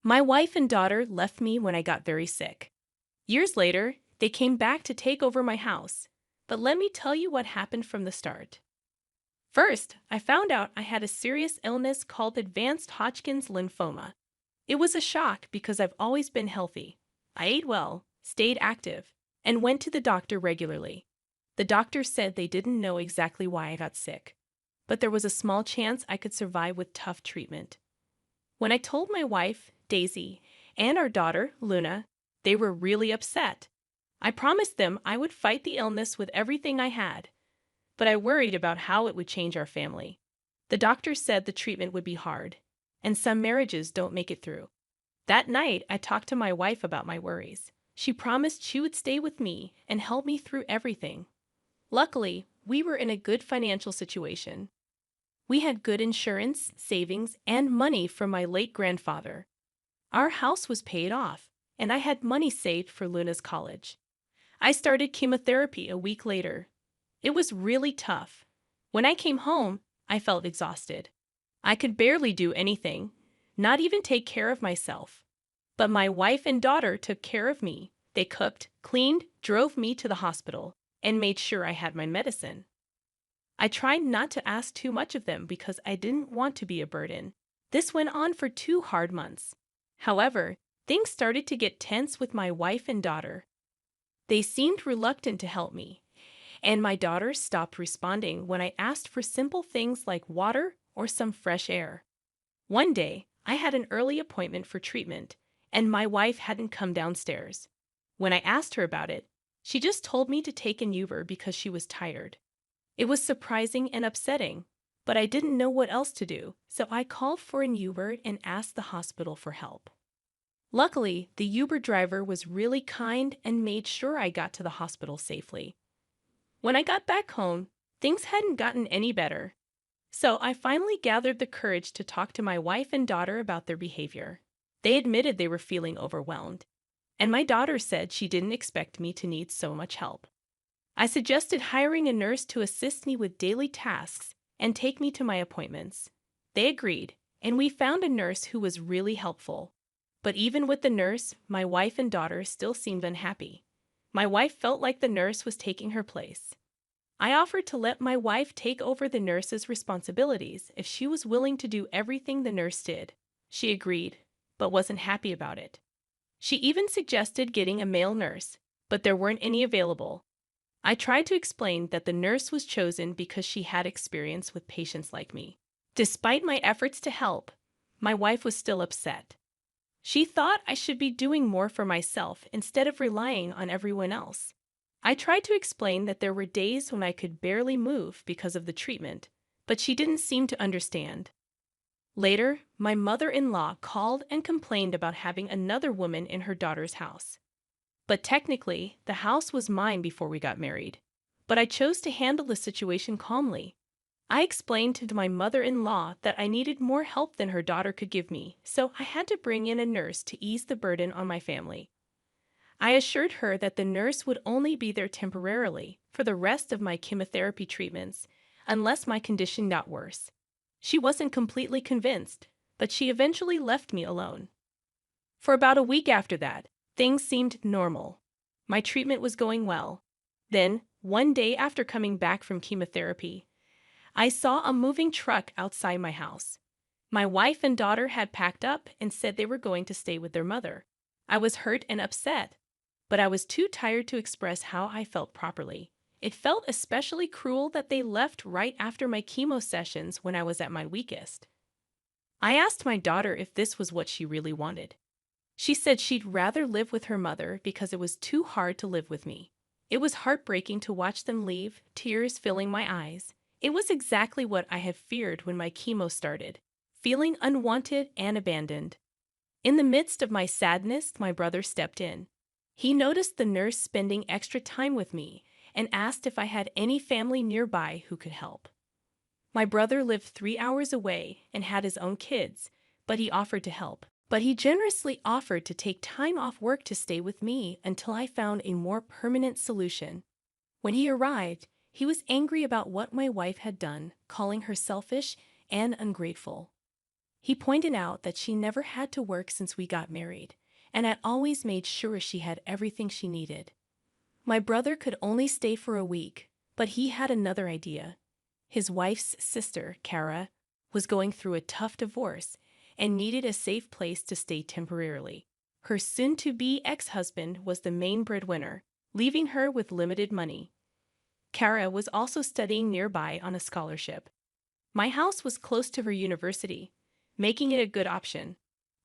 My wife and daughter left me when I got very sick. Years later, they came back to take over my house. But let me tell you what happened from the start. First, I found out I had a serious illness called advanced Hodgkin's lymphoma. It was a shock because I've always been healthy. I ate well, stayed active, and went to the doctor regularly. The doctor said they didn't know exactly why I got sick, but there was a small chance I could survive with tough treatment. When I told my wife, Daisy, and our daughter, Luna, they were really upset. I promised them I would fight the illness with everything I had, but I worried about how it would change our family. The doctor said the treatment would be hard, and some marriages don't make it through. That night, I talked to my wife about my worries. She promised she would stay with me and help me through everything. Luckily, we were in a good financial situation. We had good insurance, savings, and money from my late grandfather. Our house was paid off, and I had money saved for Luna's college. I started chemotherapy a week later. It was really tough. When I came home, I felt exhausted. I could barely do anything, not even take care of myself. But my wife and daughter took care of me. They cooked, cleaned, drove me to the hospital, and made sure I had my medicine. I tried not to ask too much of them because I didn't want to be a burden. This went on for 2 hard months. However, things started to get tense with my wife and daughter. They seemed reluctant to help me, and my daughter stopped responding when I asked for simple things like water or some fresh air. One day, I had an early appointment for treatment, and my wife hadn't come downstairs. When I asked her about it, she just told me to take an Uber because she was tired. It was surprising and upsetting, but I didn't know what else to do, so I called for an Uber and asked the hospital for help. Luckily, the Uber driver was really kind and made sure I got to the hospital safely. When I got back home, things hadn't gotten any better. So I finally gathered the courage to talk to my wife and daughter about their behavior. They admitted they were feeling overwhelmed, and my daughter said she didn't expect me to need so much help. I suggested hiring a nurse to assist me with daily tasks and take me to my appointments. They agreed, and we found a nurse who was really helpful. But even with the nurse, my wife and daughter still seemed unhappy. My wife felt like the nurse was taking her place. I offered to let my wife take over the nurse's responsibilities if she was willing to do everything the nurse did. She agreed, but wasn't happy about it. She even suggested getting a male nurse, but there weren't any available. I tried to explain that the nurse was chosen because she had experience with patients like me. Despite my efforts to help, my wife was still upset. She thought I should be doing more for myself instead of relying on everyone else. I tried to explain that there were days when I could barely move because of the treatment, but she didn't seem to understand. Later, my mother-in-law called and complained about having another woman in her daughter's house. But technically, the house was mine before we got married. But I chose to handle the situation calmly. I explained to my mother-in-law that I needed more help than her daughter could give me, so I had to bring in a nurse to ease the burden on my family. I assured her that the nurse would only be there temporarily for the rest of my chemotherapy treatments, unless my condition got worse. She wasn't completely convinced, but she eventually left me alone. For about a week after that, things seemed normal. My treatment was going well. Then, one day after coming back from chemotherapy, I saw a moving truck outside my house. My wife and daughter had packed up and said they were going to stay with their mother. I was hurt and upset, but I was too tired to express how I felt properly. It felt especially cruel that they left right after my chemo sessions when I was at my weakest. I asked my daughter if this was what she really wanted. She said she'd rather live with her mother because it was too hard to live with me. It was heartbreaking to watch them leave, tears filling my eyes. It was exactly what I had feared when my chemo started, feeling unwanted and abandoned. In the midst of my sadness, my brother stepped in. He noticed the nurse spending extra time with me and asked if I had any family nearby who could help. My brother lived 3 hours away and had his own kids, but he offered to help. But he generously offered to take time off work to stay with me until I found a more permanent solution. When he arrived, he was angry about what my wife had done, calling her selfish and ungrateful. He pointed out that she never had to work since we got married, and had always made sure she had everything she needed. My brother could only stay for a week, but he had another idea. His wife's sister, Kara, was going through a tough divorce and needed a safe place to stay temporarily. Her soon-to-be ex-husband was the main breadwinner, leaving her with limited money. Kara was also studying nearby on a scholarship. My house was close to her university, making it a good option.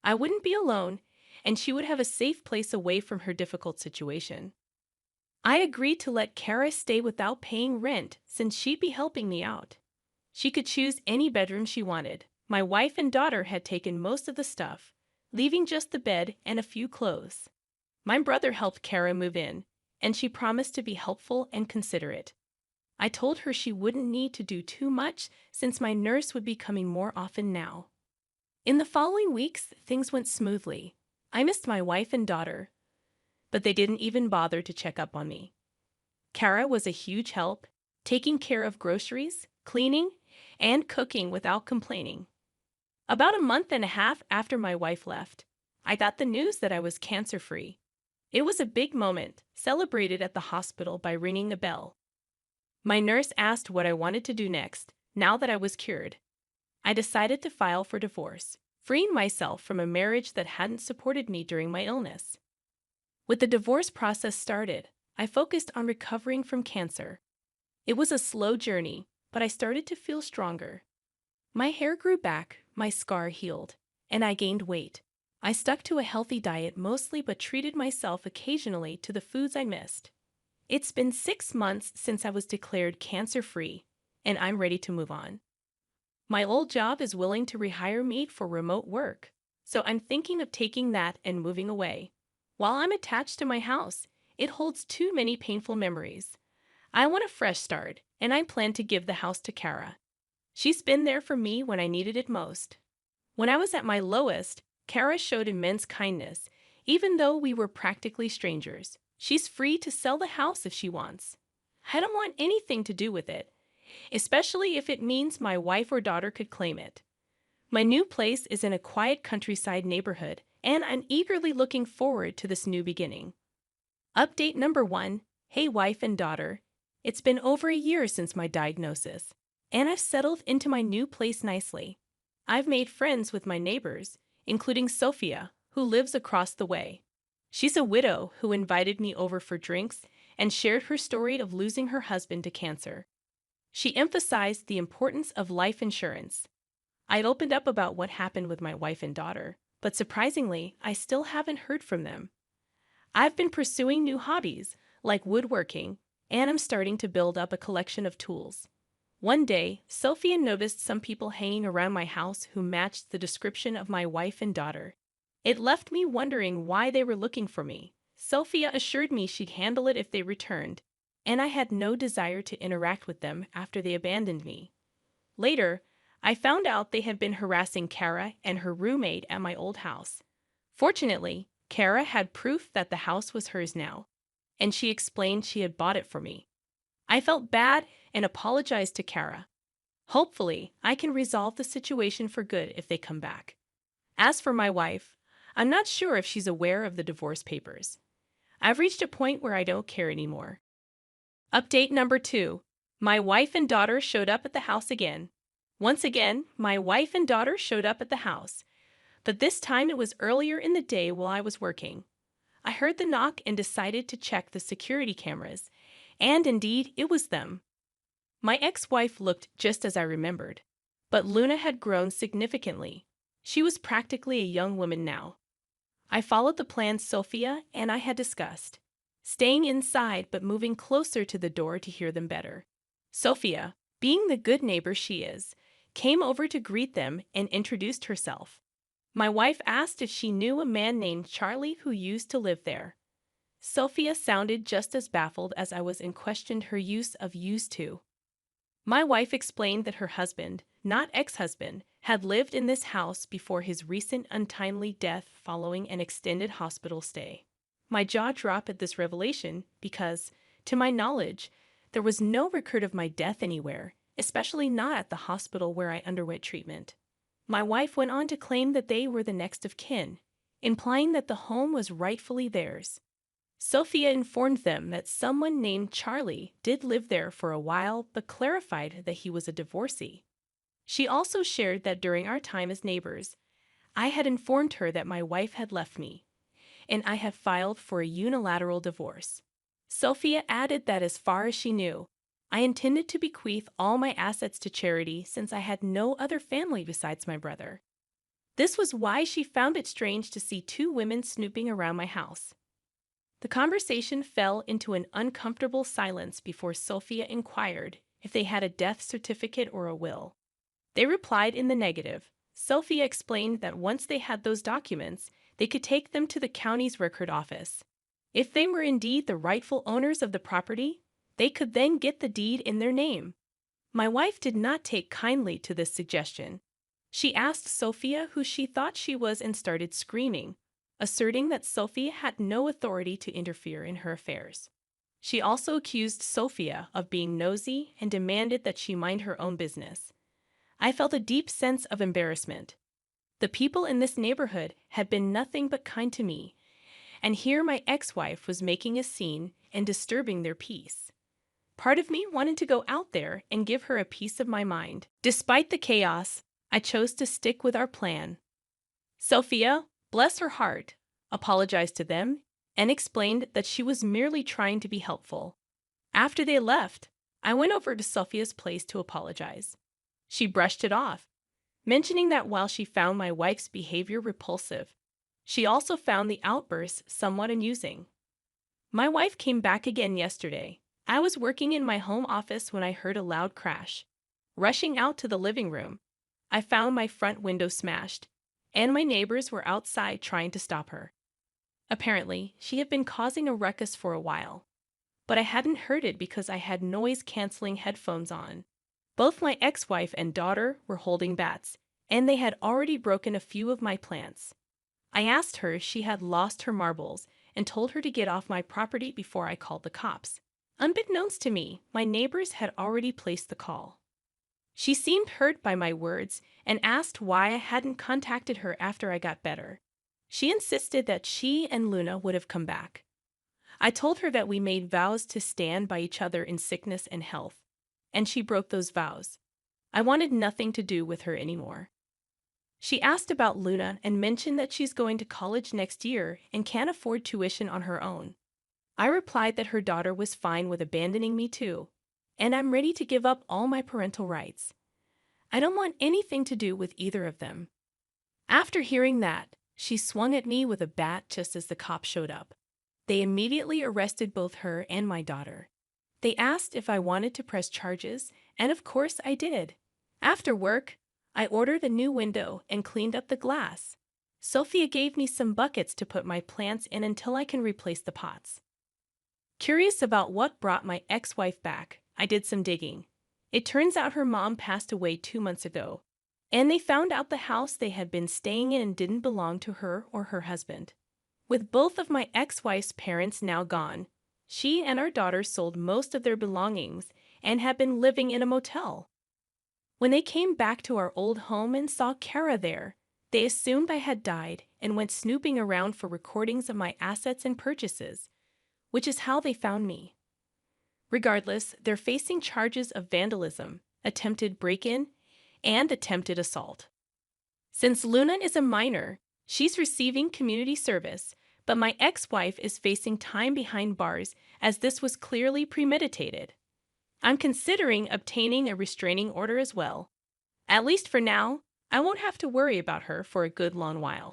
I wouldn't be alone, and she would have a safe place away from her difficult situation. I agreed to let Kara stay without paying rent since she'd be helping me out. She could choose any bedroom she wanted. My wife and daughter had taken most of the stuff, leaving just the bed and a few clothes. My brother helped Kara move in, and she promised to be helpful and considerate. I told her she wouldn't need to do too much since my nurse would be coming more often now. In the following weeks, things went smoothly. I missed my wife and daughter, but they didn't even bother to check up on me. Kara was a huge help, taking care of groceries, cleaning, and cooking without complaining. About a month and a half after my wife left, I got the news that I was cancer-free. It was a big moment, celebrated at the hospital by ringing a bell. My nurse asked what I wanted to do next, now that I was cured. I decided to file for divorce, freeing myself from a marriage that hadn't supported me during my illness. With the divorce process started, I focused on recovering from cancer. It was a slow journey, but I started to feel stronger. My hair grew back, my scar healed, and I gained weight. I stuck to a healthy diet mostly but treated myself occasionally to the foods I missed. It's been 6 months since I was declared cancer-free, and I'm ready to move on. My old job is willing to rehire me for remote work, so I'm thinking of taking that and moving away. While I'm attached to my house, it holds too many painful memories. I want a fresh start, and I plan to give the house to Kara. She's been there for me when I needed it most. When I was at my lowest, Kara showed immense kindness, even though we were practically strangers. She's free to sell the house if she wants. I don't want anything to do with it, especially if it means my wife or daughter could claim it. My new place is in a quiet countryside neighborhood, and I'm eagerly looking forward to this new beginning. Update number 1. Hey wife and daughter. It's been over a year since my diagnosis, and I've settled into my new place nicely. I've made friends with my neighbors, including Sophia, who lives across the way. She's a widow who invited me over for drinks and shared her story of losing her husband to cancer. She emphasized the importance of life insurance. I'd opened up about what happened with my wife and daughter, but surprisingly, I still haven't heard from them. I've been pursuing new hobbies, like woodworking, and I'm starting to build up a collection of tools. One day, Sophia noticed some people hanging around my house who matched the description of my wife and daughter. It left me wondering why they were looking for me. Sophia assured me she'd handle it if they returned, and I had no desire to interact with them after they abandoned me. Later, I found out they had been harassing Kara and her roommate at my old house. Fortunately, Kara had proof that the house was hers now, and she explained she had bought it for me. I felt bad and apologized to Kara. Hopefully, I can resolve the situation for good if they come back. As for my wife, I'm not sure if she's aware of the divorce papers. I've reached a point where I don't care anymore. Update number 2. My wife and daughter showed up at the house again. Once again, my wife and daughter showed up at the house, but this time it was earlier in the day while I was working. I heard the knock and decided to check the security cameras, and indeed, it was them. My ex-wife looked just as I remembered, but Luna had grown significantly. She was practically a young woman now. I followed the plan Sophia and I had discussed, staying inside but moving closer to the door to hear them better. Sophia, being the good neighbor she is, came over to greet them and introduced herself. My wife asked if she knew a man named Charlie who used to live there. Sophia sounded just as baffled as I was and questioned her use of used to. My wife explained that her husband, not ex-husband, had lived in this house before his recent untimely death following an extended hospital stay. My jaw dropped at this revelation because, to my knowledge, there was no record of my death anywhere, especially not at the hospital where I underwent treatment. My wife went on to claim that they were the next of kin, implying that the home was rightfully theirs. Sophia informed them that someone named Charlie did live there for a while but clarified that he was a divorcee. She also shared that during our time as neighbors, I had informed her that my wife had left me, and I have filed for a unilateral divorce. Sophia added that as far as she knew, I intended to bequeath all my assets to charity since I had no other family besides my brother. This was why she found it strange to see two women snooping around my house. The conversation fell into an uncomfortable silence before Sophia inquired if they had a death certificate or a will. They replied in the negative. Sophia explained that once they had those documents, they could take them to the county's record office. If they were indeed the rightful owners of the property, they could then get the deed in their name. My wife did not take kindly to this suggestion. She asked Sophia who she thought she was and started screaming, asserting that Sophia had no authority to interfere in her affairs. She also accused Sophia of being nosy and demanded that she mind her own business. I felt a deep sense of embarrassment. The people in this neighborhood had been nothing but kind to me, and here my ex-wife was making a scene and disturbing their peace. Part of me wanted to go out there and give her a piece of my mind. Despite the chaos, I chose to stick with our plan. Sophia, bless her heart, apologized to them and explained that she was merely trying to be helpful. After they left, I went over to Sophia's place to apologize. She brushed it off, mentioning that while she found my wife's behavior repulsive, she also found the outbursts somewhat amusing. My wife came back again yesterday. I was working in my home office when I heard a loud crash. Rushing out to the living room, I found my front window smashed, and my neighbors were outside trying to stop her. Apparently, she had been causing a ruckus for a while, but I hadn't heard it because I had noise-canceling headphones on. Both my ex-wife and daughter were holding bats, and they had already broken a few of my plants. I asked her if she had lost her marbles and told her to get off my property before I called the cops. Unbeknownst to me, my neighbors had already placed the call. She seemed hurt by my words and asked why I hadn't contacted her after I got better. She insisted that she and Luna would have come back. I told her that we made vows to stand by each other in sickness and health, and she broke those vows. I wanted nothing to do with her anymore. She asked about Luna and mentioned that she's going to college next year and can't afford tuition on her own. I replied that her daughter was fine with abandoning me too, and I'm ready to give up all my parental rights. I don't want anything to do with either of them. After hearing that, she swung at me with a bat just as the cops showed up. They immediately arrested both her and my daughter. They asked if I wanted to press charges, and of course I did. After work, I ordered a new window and cleaned up the glass. Sophia gave me some buckets to put my plants in until I can replace the pots. Curious about what brought my ex-wife back, I did some digging. It turns out her mom passed away 2 months ago, and they found out the house they had been staying in didn't belong to her or her husband. With both of my ex-wife's parents now gone, she and our daughter sold most of their belongings and had been living in a motel. When they came back to our old home and saw Kara there, they assumed I had died and went snooping around for recordings of my assets and purchases, which is how they found me. Regardless, they're facing charges of vandalism, attempted break-in, and attempted assault. Since Luna is a minor, she's receiving community service, but my ex-wife is facing time behind bars as this was clearly premeditated. I'm considering obtaining a restraining order as well. At least for now, I won't have to worry about her for a good long while.